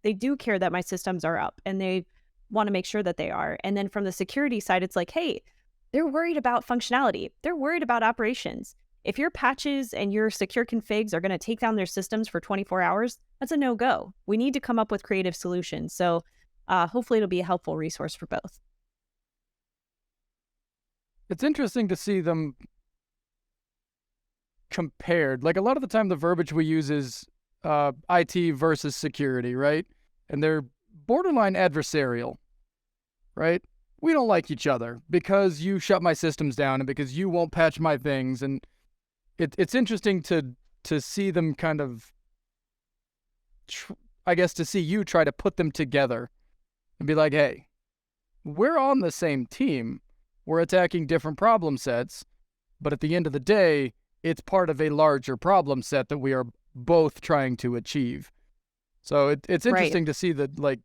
They do care that my systems are up and they want to make sure that they are. And then from the security side, it's like, hey, they're worried about functionality. They're worried about operations. If your patches and your secure configs are going to take down their systems for 24 hours, that's a no-go. We need to come up with creative solutions. So hopefully it'll be a helpful resource for both. It's interesting to see them compared. Like, a lot of the time the verbiage we use is IT versus security, right? And they're borderline adversarial, right? We don't like each other because you shut my systems down and because you won't patch my things. And it's interesting to see them kind of, to see you try to put them together and be like, hey, we're on the same team. We're attacking different problem sets, but at the end of the day, it's part of a larger problem set that we are both trying to achieve. So it's interesting to see that, like,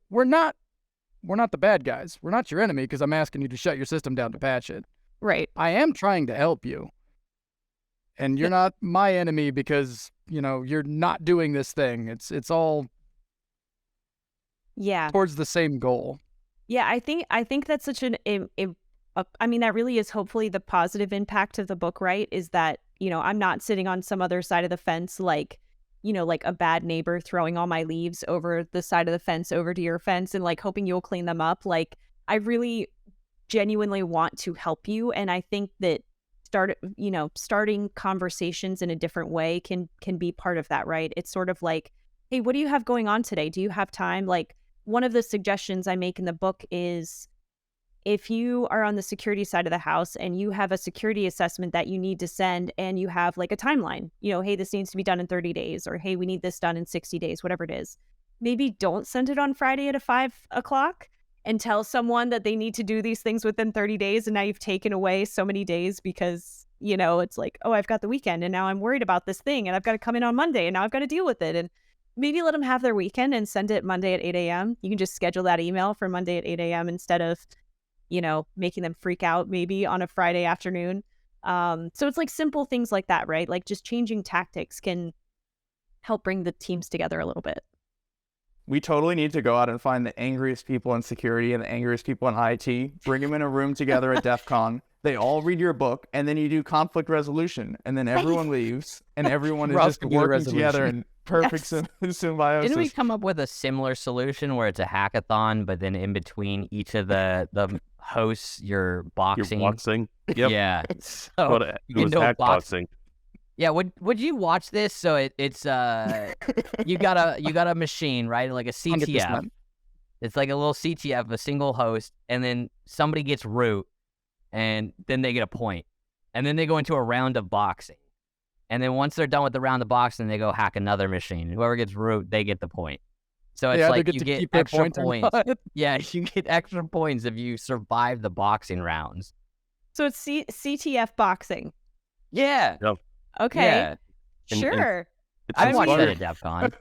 we're not the bad guys. We're not your enemy because I'm asking you to shut your system down to patch it. Right. I am trying to help you. And you're not my enemy because, you're not doing this thing. It's all towards the same goal. Yeah, I think that's such that really is hopefully the positive impact of the book, right? Is that, I'm not sitting on some other side of the fence, like, like a bad neighbor throwing all my leaves over the side of the fence over to your fence and like hoping you'll clean them up. Like, I really genuinely want to help you. And I think that starting conversations in a different way can be part of that, right? It's sort of like, hey, what do you have going on today? Do you have time? Like, one of the suggestions I make in the book is, if you are on the security side of the house and you have a security assessment that you need to send and you have like a timeline, hey, this needs to be done in 30 days, or hey, we need this done in 60 days, whatever it is, maybe don't send it on Friday at 5 o'clock and tell someone that they need to do these things within 30 days. And now you've taken away so many days because, it's like, oh, I've got the weekend and now I'm worried about this thing and I've got to come in on Monday and now I've got to deal with it. And maybe let them have their weekend and send it Monday at 8 a.m. You can just schedule that email for Monday at 8 a.m. instead of, making them freak out maybe on a Friday afternoon. So it's like simple things like that, right? Like, just changing tactics can help bring the teams together a little bit. We totally need to go out and find the angriest people in security and the angriest people in IT, bring them in a room together at DEF CON. They all read your book, and then you do conflict resolution, and then everyone leaves, and everyone is just working together in perfect symbiosis. Didn't we come up with a similar solution where it's a hackathon, but then in between each of the hosts, you're boxing? You're boxing? Yep. Yeah. So it was hack boxing. Yeah, would you watch this? So it's you got a machine, right? Like a CTF. 100%. It's like a little CTF, a single host, and then somebody gets root, and then they get a point. And then they go into a round of boxing. And then once they're done with the round of boxing, they go hack another machine. Whoever gets root, they get the point. So it's like you get extra points. Yeah, you get extra points if you survive the boxing rounds. So it's CTF boxing. Yeah. Yep. Okay. Yeah. Sure. I watched that at DEF CON.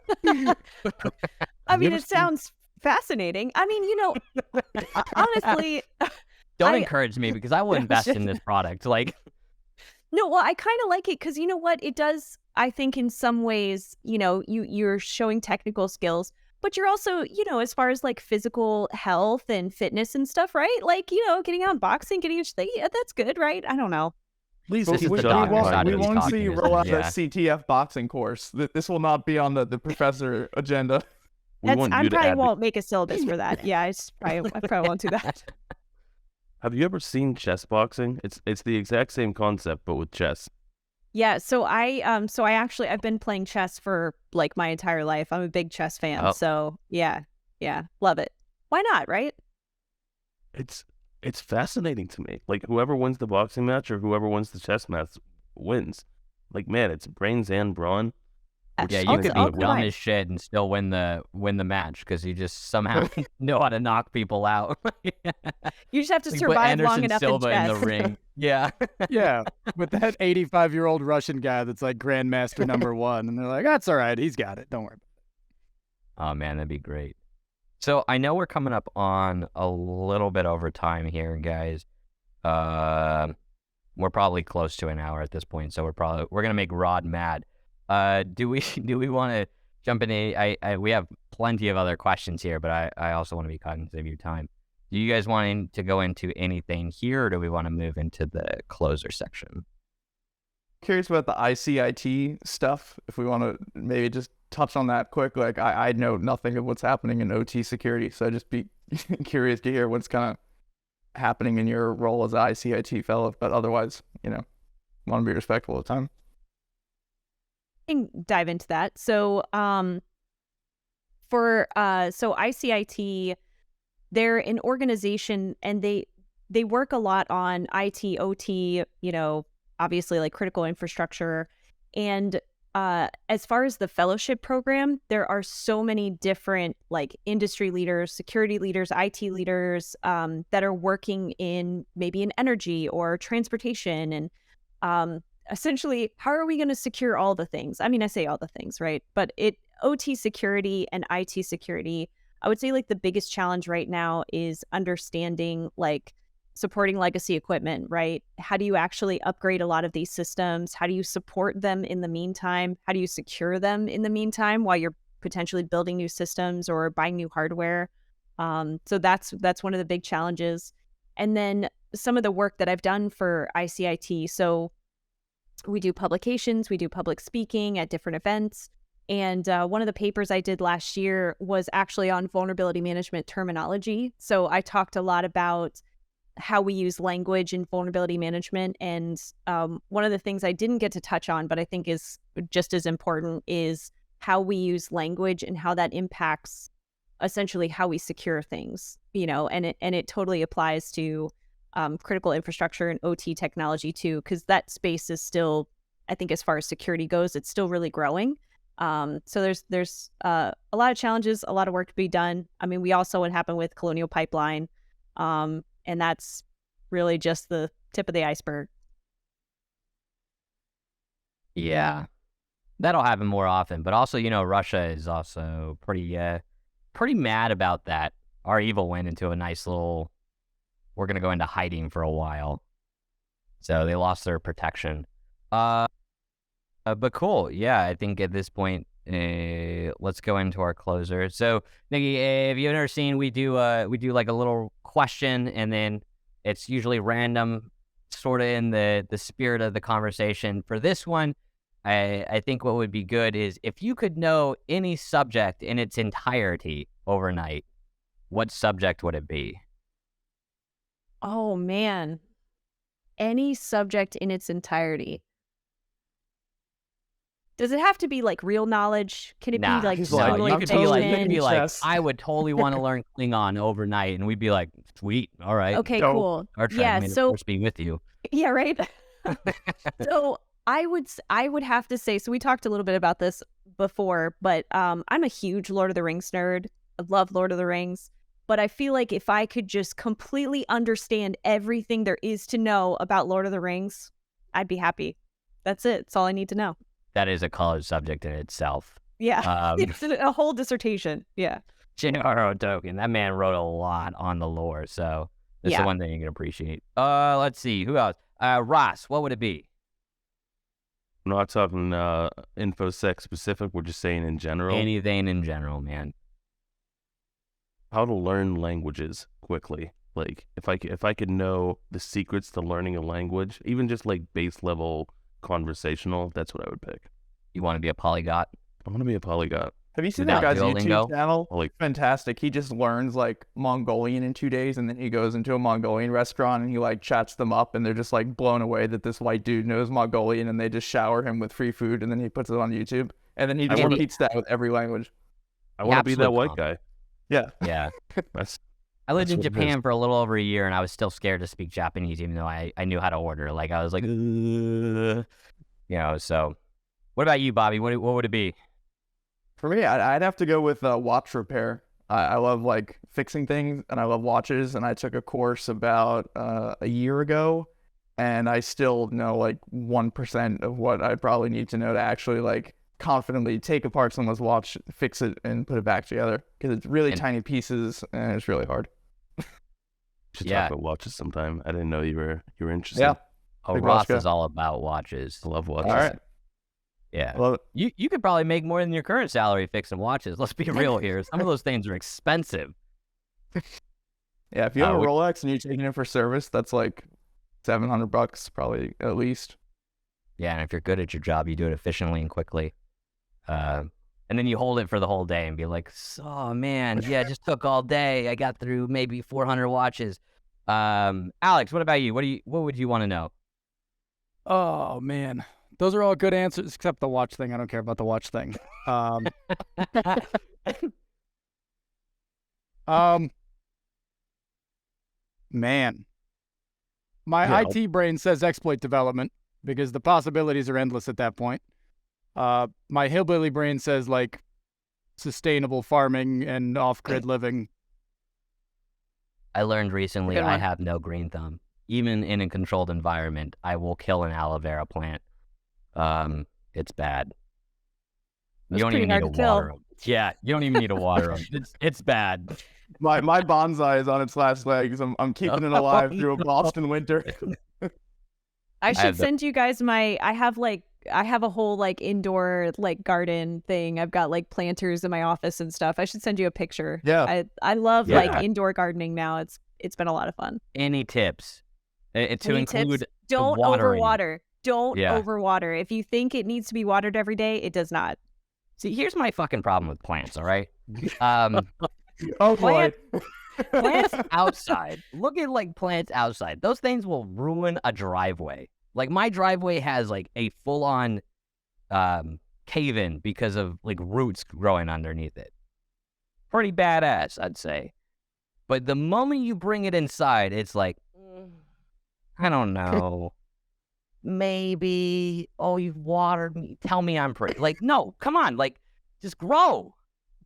I mean, it sounds fascinating. I mean, honestly... Don't encourage me because I will invest in this product. Like, no, well, I kind of like it because you know what? It does, I think, in some ways, you're showing technical skills, but you're also, as far as like physical health and fitness and stuff, right? Like, getting out and boxing, getting that's good, right? I don't know. Please, This is we the doctor side won't, we of these won't see you roll out talking, a CTF boxing course. This will not be on the professor agenda. we want I you to probably advocate. won't make a syllabus for that. Yeah, I probably won't do that. Have you ever seen chess boxing? It's the exact same concept, but with chess. Yeah, so I've been playing chess for like my entire life. I'm a big chess fan. Oh. So yeah, love it. Why not, right? It's it's fascinating to me. Like, whoever wins the boxing match or whoever wins the chess match wins. Like, man, it's brains and brawn. Yeah, you All could all be dumb combined. as shit and still win the match because you just somehow know how to knock people out. You just have to Like, put survive long Anderson enough Silva in in chess. the ring. Yeah. Yeah, with that 85-year-old Russian guy that's like Grandmaster #1, and they're like, that's all right, he's got it. Don't worry. Oh man, that'd be great. So I know we're coming up on a little bit over time here, guys. We're probably close to an hour at this point, so we're gonna make Rod mad. Do we want to jump in? We have plenty of other questions here, but I also want to be cognizant of your time. Do you guys want to go into anything here, or do we want to move into the closer section? Curious about the ICIT stuff. If we want to maybe just touch on that quick. Like I know nothing of what's happening in OT security, so I'd just be curious to hear what's kind of happening in your role as an ICIT fellow. But otherwise, want to be respectful of time. Can dive into that. So so ICIT, they're an organization, and they work a lot on IT, OT, obviously like critical infrastructure. And as far as the fellowship program, there are so many different like industry leaders, security leaders, IT leaders that are working maybe in energy or transportation. And essentially, how are we going to secure all the things? I mean, I say all the things, right? But OT security and IT security, I would say like the biggest challenge right now is understanding like supporting legacy equipment, right? How do you actually upgrade a lot of these systems? How do you support them in the meantime? How do you secure them in the meantime while you're potentially building new systems or buying new hardware? So that's one of the big challenges. And then some of the work that I've done for ICIT. So we do publications, we do public speaking at different events. And one of the papers I did last year was actually on vulnerability management terminology. So I talked a lot about how we use language in vulnerability management. And one of the things I didn't get to touch on, but I think is just as important, is how we use language and how that impacts essentially how we secure things, and it totally applies to critical infrastructure and OT technology too, because that space is still, I think as far as security goes, it's still really growing. So there's a lot of challenges, a lot of work to be done. I mean, we all saw what happened with Colonial Pipeline. And that's really just the tip of the iceberg. Yeah, that'll happen more often. But also, Russia is also pretty mad about that. Our evil went into a nice little, we're going to go into hiding for a while. So they lost their protection. But cool. Yeah, I think at this point, let's go into our closer. So, Nikki, if you've never seen, we do like a little question, and then it's usually random, sort of in the spirit of the conversation. For this one, I think what would be good is if you could know any subject in its entirety overnight, what subject would it be? Oh man, any subject in its entirety. Does it have to be like real knowledge? Can it be like he's No, totally you could be like, fiction? chess. I would totally want to learn Klingon overnight, and we'd be like, sweet, all right. Okay, Dope. cool. Our tribe Yeah, may of so course be with you. yeah, right. So I would have to say, so we talked a little bit about this before, but I'm a huge Lord of the Rings nerd. I love Lord of the Rings, but I feel like if I could just completely understand everything there is to know about Lord of the Rings, I'd be happy. That's it. That's all I need to know. That is a college subject in itself. Yeah, it's a whole dissertation. Yeah. J.R.R. Tolkien, that man wrote a lot on the lore, so that's Yeah. the one thing you can appreciate. Let's see, who else? Ross, what would it be? We're not talking InfoSec specific. We're just saying in general. Anything in general, man. How to learn languages quickly. Like if I could know the secrets to learning a language, even just like base level conversational, that's what I would pick. You want to be a polyglot? I want to be a polyglot. Have you seen Without that guy's Duolingo? YouTube channel? Like, Fantastic. He just learns like Mongolian in 2 days, and then he goes into a Mongolian restaurant and he like chats them up, and they're just like blown away that this white dude knows Mongolian, and they just shower him with free food, and then he puts it on YouTube, and then he just wanna- repeats that with every language. I want to be that Absolute white comp. guy. Yeah. Yeah. That's I lived in That's what it Japan for a little over a year, and I was still scared to speak Japanese, even though I knew how to order. Like, I was like, so. What about you, Bobby? What would it be? For me, I'd have to go with watch repair. I love like fixing things, and I love watches. And I took a course about a year ago, and I still know like 1% of what I probably need to know to actually like confidently take apart someone's watch, fix it, and put it back together, because it's really tiny pieces and it's really hard. Should talk about watches sometime. I didn't know you were interested. Yeah. Oh, Ross is all about watches. I love watches. All right. Yeah. I love it. You could probably make more than your current salary fixing watches. Let's be real here. Some of those things are expensive. Yeah, if you have a Rolex and you're taking it for service, that's like $700 probably at least. Yeah, and if you're good at your job, you do it efficiently and quickly. And then you hold it for the whole day and be like, oh, man, yeah, it just took all day. I got through maybe 400 watches. Alex, what about you? What would you want to know? Oh, man. Those are all good answers, except the watch thing. I don't care about the watch thing. Man. My IT brain says exploit development, because the possibilities are endless at that point. My hillbilly brain says, like, sustainable farming and off-grid living. I learned recently Good I one. have no green thumb. Even in a controlled environment, I will kill an aloe vera plant. It's bad. That's You don't pretty even need hard to to kill. water them. Yeah, you don't even need to water them. It's bad. My bonsai is on its last legs. I'm keeping it alive through a Boston winter. I should have send you guys I have a whole like indoor like garden thing. I've got like planters in my office and stuff. I should send you a picture. Yeah. I love Yeah. like indoor gardening now. It's been a lot of fun. Any tips? To Any include tips? Don't watering. overwater. Don't Yeah. overwater. If you think it needs to be watered every day, it does not. See, here's my fucking problem with plants, all right? Oh boy. Plants outside. Look at like plants outside. Those things will ruin a driveway. Like my driveway has like a full-on cave-in because of like roots growing underneath it. Pretty badass, I'd say. But the moment you bring it inside, it's like, I don't know. Maybe, oh, you've watered me. Tell me I'm pretty. Like, no, come on. Like, just grow.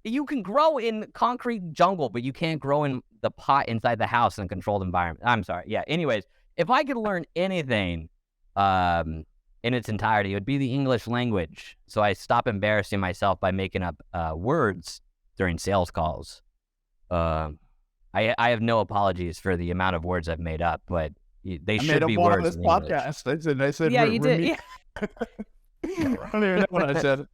You can grow in concrete jungle, but you can't grow in the pot inside the house in a controlled environment. I'm sorry. Yeah. Anyways, if I could learn anything in its entirety, it would be the English language. So I stop embarrassing myself by making up words during sales calls. I have no apologies for the amount of words I've made up, but they should be words on this in English. podcast. I said Yeah, you did. Yeah. I don't even know what I said.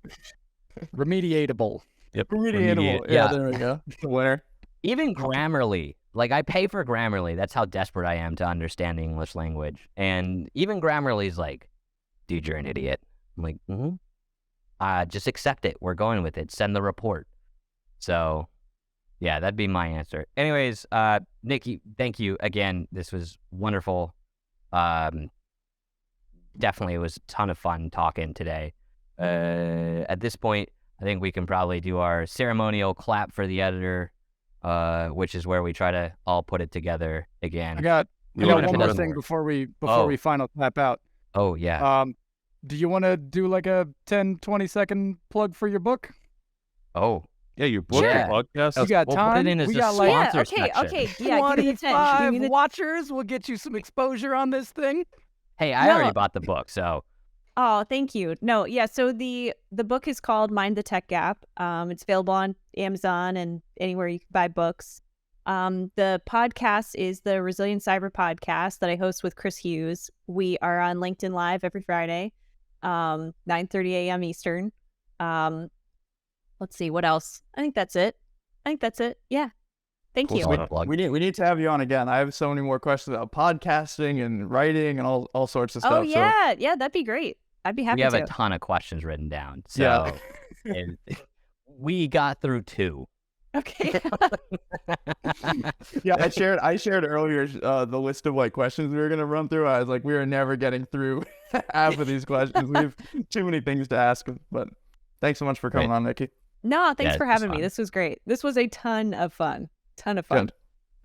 Remediatable. Yep. Remediatable. Yeah. Yeah, there we go. The winner. Even Grammarly, like I pay for Grammarly. That's how desperate I am to understand the English language. And even Grammarly's like, dude, you're an idiot. I'm like, just accept it. We're going with it. Send the report. So, yeah, that'd be my answer. Anyways, Nikki, thank you again. This was wonderful. Definitely, it was a ton of fun talking today. At this point, I think we can probably do our ceremonial clap for the editor, which is where we try to all put it together again. I got Even if one it more doesn't thing work. before we Oh. final clap out. Oh, yeah. Do you want to do like a 10, 20-second plug for your book? Oh, Yeah, your book, Yeah. your podcast. You got we'll time? put it in as We a got like Yeah, sponsor okay, section. okay. Yeah, give me the 10. Give me the... watchers will get you some exposure on this thing. Hey, I No. already bought the book, so Oh, thank you. No, yeah. So the book is called Mind the Tech Gap. It's available on Amazon and anywhere you can buy books. The podcast is the Resilient Cyber Podcast that I host with Chris Hughes. We are on LinkedIn Live every Friday, 9:30 a.m. Eastern. Let's see what else. I think that's it. Yeah. Thank Cool you. stuff. plug. We need to have you on again. I have so many more questions about podcasting and writing and all sorts of Oh stuff. yeah, yeah. That'd be great. I'd be happy we have to. a ton of questions written down. So Yeah. and we got through 2. Okay. Yeah, I shared earlier the list of like questions we were gonna run through. I was like, we are never getting through half of these questions. We have too many things to ask. But thanks so much for coming Great. on, Nikki. No, thanks Yeah, for it was having me. fun. This was great. This was a ton of fun. Good.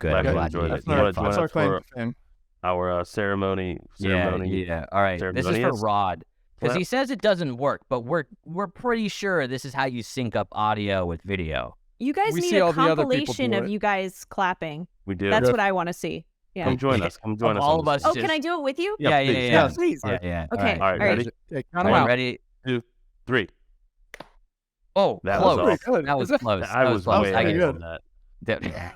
Good. Glad I'm you glad enjoyed you- it. That's our, wanna join that's us our claim for to fame. our ceremony. Yeah. All right. This is for ceremonious Rod because clap. he says it doesn't work, but we're pretty sure this is how you sync up audio with video. You guys We need see a all the other people compilation do of it. you guys clapping. We do. That's what I want to see. Yeah. Come join us. Come join us. All on of this us. one. Oh, can I do it with you? Yeah. please. Yeah. Please. Yeah. Okay. All right, ready? Hey, count All 'em right, out. ready? 2, 3. Oh, That was close. awesome. That was close. I was close. way I ahead get on that. that.